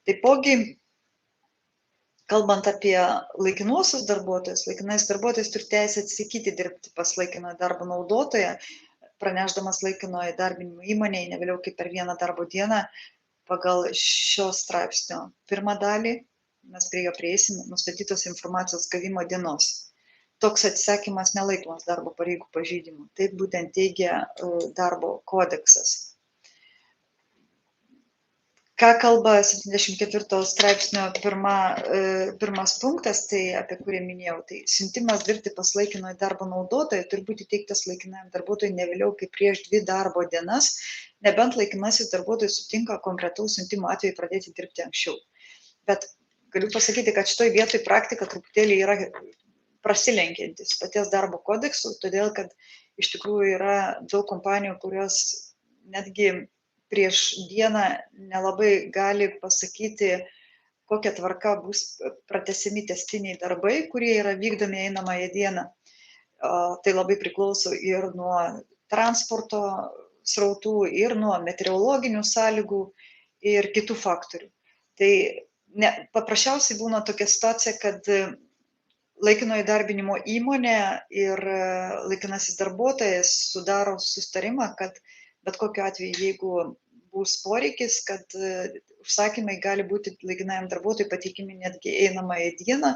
Taipogi, kalbant apie laikinuosius darbuotojus, laikinais darbuotojas turi teisę atsisakyti dirbti pas laikinojo darbo naudotoją, pranešdamas laikinojo įdarbinimo įmonėje ne vėliau kaip per vieną darbo dieną pagal šio straipsnio pirmą dalį, mes prie jo prieisim, nustatytos informacijos gavimo dienos. Toks atsisakymas nelaikomas darbo pareigų pažeidimu. Taip būtent teigia darbo kodeksas. Ką kalba 74 straipsnio pirmas punktas, tai apie kurį minėjau, tai siuntimas dirbti pas laikinojo darbo naudotoją turi būti teiktas laikinajam darbuotojui ne vėliau kaip prieš 2 darbo dienas, nebent laikinasis darbuotojas sutinka konkretaus siuntimo atveju pradėti dirbti anksčiau. Bet galiu pasakyti, kad šitoj vietoj praktika truputėlį yra prasilenkiantis paties darbo kodeksu, todėl kad iš tikrųjų yra daug kompanijų, kurios netgi prieš dieną nelabai gali pasakyti, kokia tvarka bus pratęsiami tęstiniai darbai, kurie yra vykdomi einamąją dieną. Tai labai priklauso ir nuo transporto srautų, ir nuo meteorologinių sąlygų ir kitų faktorių. Tai paprasčiausiai būna tokia situacija, kad laikino įdarbinimo įmonė ir laikinasis darbuotojas sudaro sustarimą, kad bet kokiu atveju, jeigu bus poreikis, kad užsakymai gali būti laikinajam darbuotojui pateikimi netgi einamąją dieną,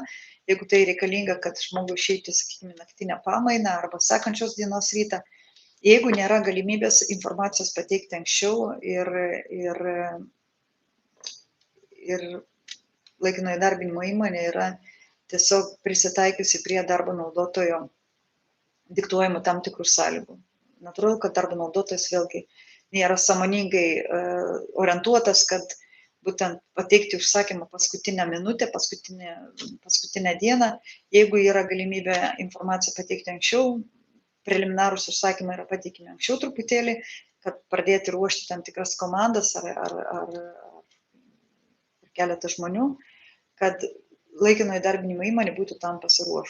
jeigu tai reikalinga, kad žmogui išeiti, sakykime, naktinę pamainą arba sekančios dienos rytą, jeigu nėra galimybės informacijos pateikti anksčiau ir laikino įdarbinimo įmonė yra tiesiog prisitaikiusi prie darbo naudotojo diktuojamų tam tikrų sąlygų. Natūralu, kad darbo naudotojas vėlgi nėra sąmoningai orientuotas, kad būtent pateikti užsakymą paskutinę minutę, paskutinę dieną. Jeigu yra galimybė informaciją pateikti anksčiau, preliminarūs užsakymai yra pateikimi anksčiau truputėlį, kad pradėti ruošti tam tikras komandas ar keletą žmonių, kad laikino įdarbinimo įmonė būtų tam pasiruošusi.